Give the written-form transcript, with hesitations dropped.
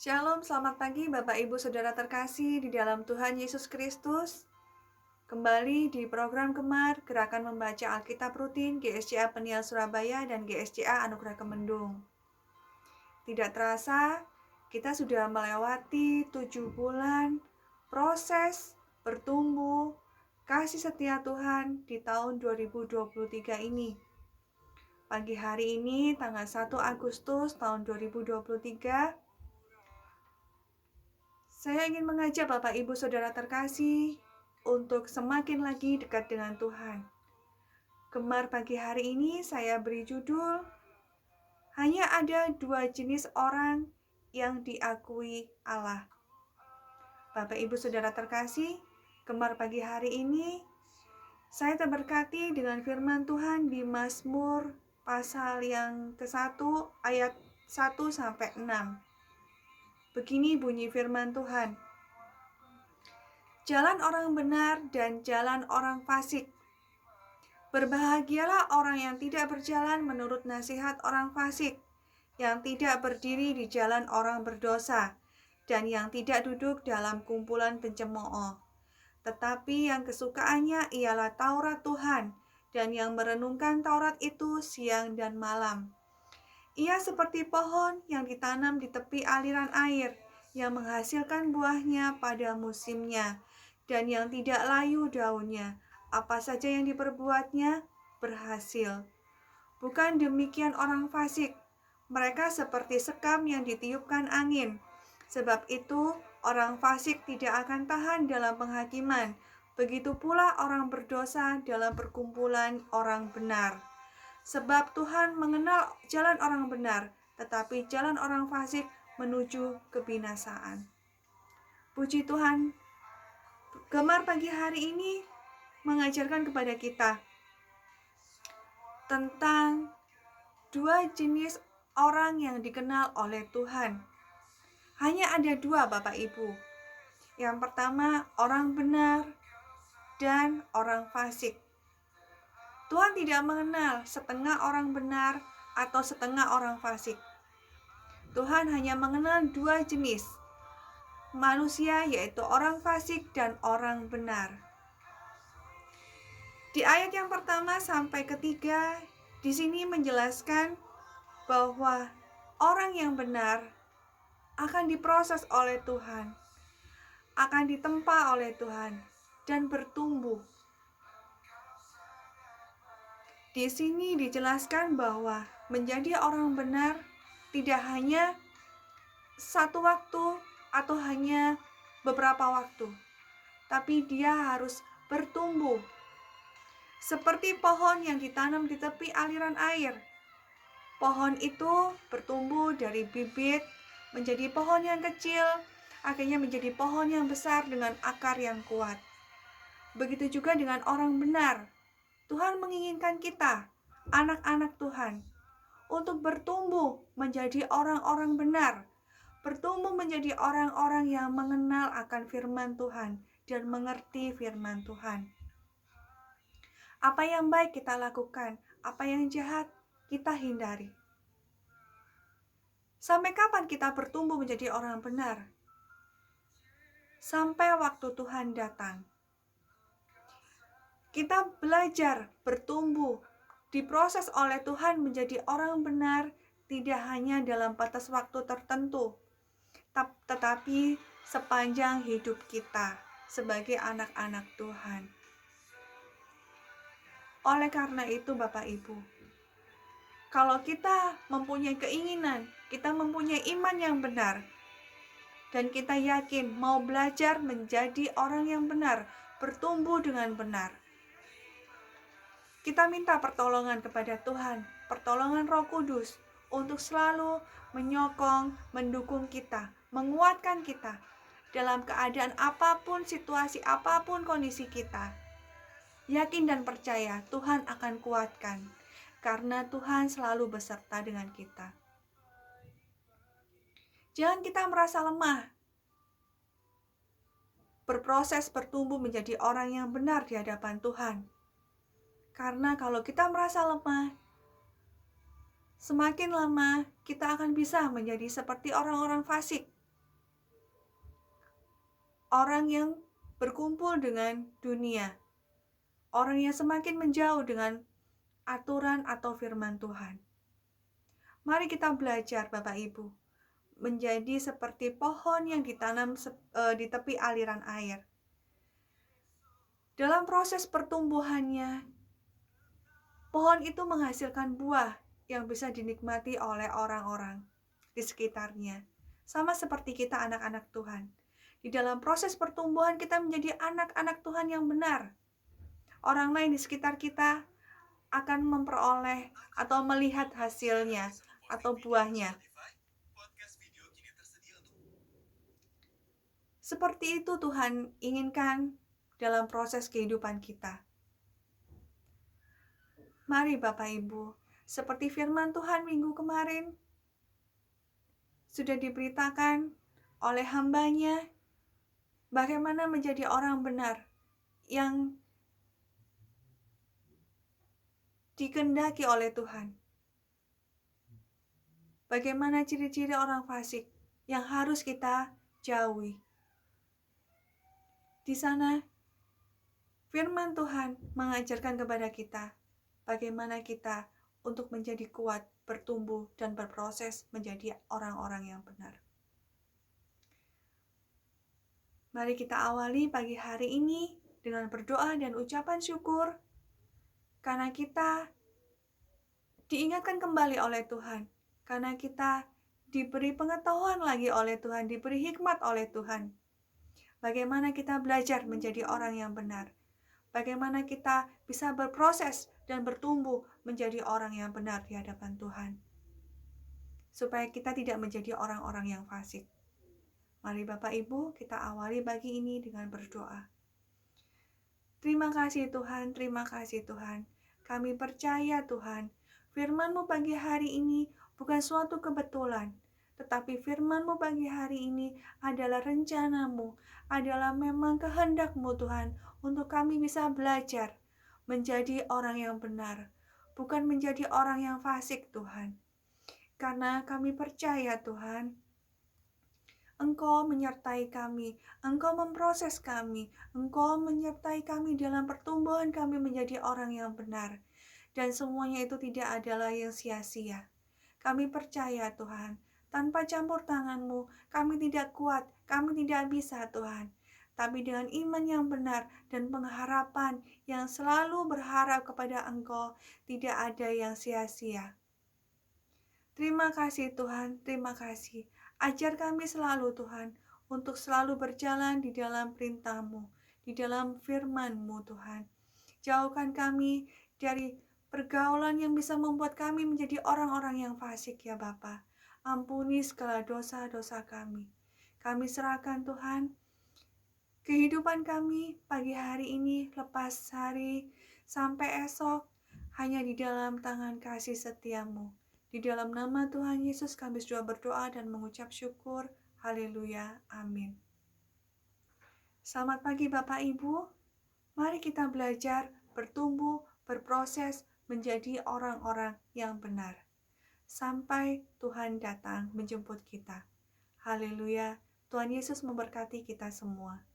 Shalom, selamat pagi Bapak Ibu Saudara terkasih di dalam Tuhan Yesus Kristus. Kembali di program Gemar, Gerakan Membaca Alkitab Rutin GSCA Peniel Surabaya dan GSCA Anugerah Kemendung. Tidak terasa, kita sudah melewati 7 bulan proses bertumbuh kasih setia Tuhan di tahun 2023 ini. Pagi hari ini, tanggal 1 Agustus tahun 2023, saya ingin mengajak Bapak Ibu Saudara terkasih untuk semakin lagi dekat dengan Tuhan. Gemar pagi hari ini saya beri judul, hanya ada 2 jenis orang yang diakui Allah. Bapak Ibu Saudara terkasih, Gemar pagi hari ini saya terberkati dengan firman Tuhan di Mazmur pasal yang ke-1 ayat 1-6. Begini bunyi firman Tuhan. Jalan orang benar dan jalan orang fasik. Berbahagialah orang yang tidak berjalan menurut nasihat orang fasik, yang tidak berdiri di jalan orang berdosa, dan yang tidak duduk dalam kumpulan pencemooh. Tetapi yang kesukaannya ialah Taurat Tuhan, dan yang merenungkan Taurat itu siang dan malam. Ia seperti pohon yang ditanam di tepi aliran air, yang menghasilkan buahnya pada musimnya, dan yang tidak layu daunnya. Apa saja yang diperbuatnya berhasil. Bukan demikian orang fasik. Mereka seperti sekam yang ditiupkan angin. Sebab itu, orang fasik tidak akan tahan dalam penghakiman. Begitu pula orang berdosa dalam perkumpulan orang benar. Sebab Tuhan mengenal jalan orang benar, tetapi jalan orang fasik menuju kebinasaan. Puji Tuhan, Gemar pagi hari ini mengajarkan kepada kita tentang 2 jenis orang yang dikenal oleh Tuhan. Hanya ada 2 Bapak Ibu. Yang pertama orang benar dan orang fasik. Tuhan tidak mengenal setengah orang benar atau setengah orang fasik. Tuhan hanya mengenal 2 jenis manusia, yaitu orang fasik dan orang benar. Di ayat yang pertama sampai ketiga, di sini menjelaskan bahwa orang yang benar akan diproses oleh Tuhan, akan ditempa oleh Tuhan, dan bertumbuh. Di sini dijelaskan bahwa menjadi orang benar tidak hanya satu waktu atau hanya beberapa waktu, tapi dia harus bertumbuh. Seperti pohon yang ditanam di tepi aliran air. Pohon itu bertumbuh dari bibit menjadi pohon yang kecil, akhirnya menjadi pohon yang besar dengan akar yang kuat. Begitu juga dengan orang benar. Tuhan menginginkan kita, anak-anak Tuhan, untuk bertumbuh menjadi orang-orang benar, bertumbuh menjadi orang-orang yang mengenal akan firman Tuhan dan mengerti firman Tuhan. Apa yang baik kita lakukan, apa yang jahat kita hindari. Sampai kapan kita bertumbuh menjadi orang benar? Sampai waktu Tuhan datang. Kita belajar bertumbuh, diproses oleh Tuhan menjadi orang benar, tidak hanya dalam batas waktu tertentu, tetapi sepanjang hidup kita sebagai anak-anak Tuhan. Oleh karena itu Bapak Ibu, kalau kita mempunyai keinginan, kita mempunyai iman yang benar, dan kita yakin mau belajar menjadi orang yang benar, bertumbuh dengan benar, kita minta pertolongan kepada Tuhan, pertolongan Roh Kudus, untuk selalu menyokong, mendukung kita, menguatkan kita, dalam keadaan apapun, situasi apapun kondisi kita. Yakin dan percaya Tuhan akan kuatkan, karena Tuhan selalu beserta dengan kita. Jangan kita merasa lemah. Berproses bertumbuh menjadi orang yang benar di hadapan Tuhan. Karena kalau kita merasa lemah, semakin lama kita akan bisa menjadi seperti orang-orang fasik. orang yang berkumpul dengan dunia, orang yang semakin menjauh dengan aturan atau firman Tuhan. Mari kita belajar, Bapak Ibu, menjadi seperti pohon yang ditanam di tepi aliran air. Dalam proses pertumbuhannya, pohon itu menghasilkan buah yang bisa dinikmati oleh orang-orang di sekitarnya. Sama seperti kita anak-anak Tuhan. Di dalam proses pertumbuhan kita menjadi anak-anak Tuhan yang benar. Orang lain di sekitar kita akan memperoleh atau melihat hasilnya atau buahnya. Seperti itu Tuhan inginkan dalam proses kehidupan kita. Mari Bapak Ibu, seperti firman Tuhan minggu kemarin, sudah diberitakan oleh hambanya bagaimana menjadi orang benar yang dikehendaki oleh Tuhan. Bagaimana ciri-ciri orang fasik yang harus kita jauhi. Di sana, firman Tuhan mengajarkan kepada kita bagaimana kita untuk menjadi kuat, bertumbuh, dan berproses menjadi orang-orang yang benar. Mari kita awali pagi hari ini dengan berdoa dan ucapan syukur karena kita diingatkan kembali oleh Tuhan, karena kita diberi pengetahuan lagi oleh Tuhan, diberi hikmat oleh Tuhan. Bagaimana kita belajar menjadi orang yang benar, bagaimana kita bisa berproses dan bertumbuh menjadi orang yang benar di hadapan Tuhan, supaya kita tidak menjadi orang-orang yang fasik. Mari Bapak Ibu, kita awali pagi ini dengan berdoa. Terima kasih Tuhan, terima kasih Tuhan. Kami percaya Tuhan, firman-Mu pagi hari ini bukan suatu kebetulan, tetapi firman-Mu pagi hari ini adalah rencana-Mu, adalah memang kehendak-Mu Tuhan, untuk kami bisa belajar menjadi orang yang benar, bukan menjadi orang yang fasik Tuhan. Karena kami percaya Tuhan, Engkau menyertai kami, Engkau memproses kami, Engkau menyertai kami dalam pertumbuhan kami menjadi orang yang benar. Dan semuanya itu tidak adalah yang sia-sia. Kami percaya Tuhan, tanpa campur tangan-Mu, kami tidak kuat, kami tidak bisa Tuhan. Tapi dengan iman yang benar dan pengharapan yang selalu berharap kepada Engkau, tidak ada yang sia-sia. Terima kasih Tuhan, terima kasih. Ajar kami selalu Tuhan, untuk selalu berjalan di dalam perintah-Mu, di dalam firman-Mu Tuhan. Jauhkan kami dari pergaulan yang bisa membuat kami menjadi orang-orang yang fasik ya Bapa. Ampuni segala dosa-dosa kami. Kami serahkan Tuhan, kehidupan kami pagi hari ini, lepas hari, sampai esok, hanya di dalam tangan kasih setia-Mu. Di dalam nama Tuhan Yesus kami sudah berdoa dan mengucap syukur. Haleluya. Amin. Selamat pagi Bapak Ibu. Mari kita belajar, bertumbuh, berproses menjadi orang-orang yang benar. Sampai Tuhan datang menjemput kita. Haleluya. Tuhan Yesus memberkati kita semua.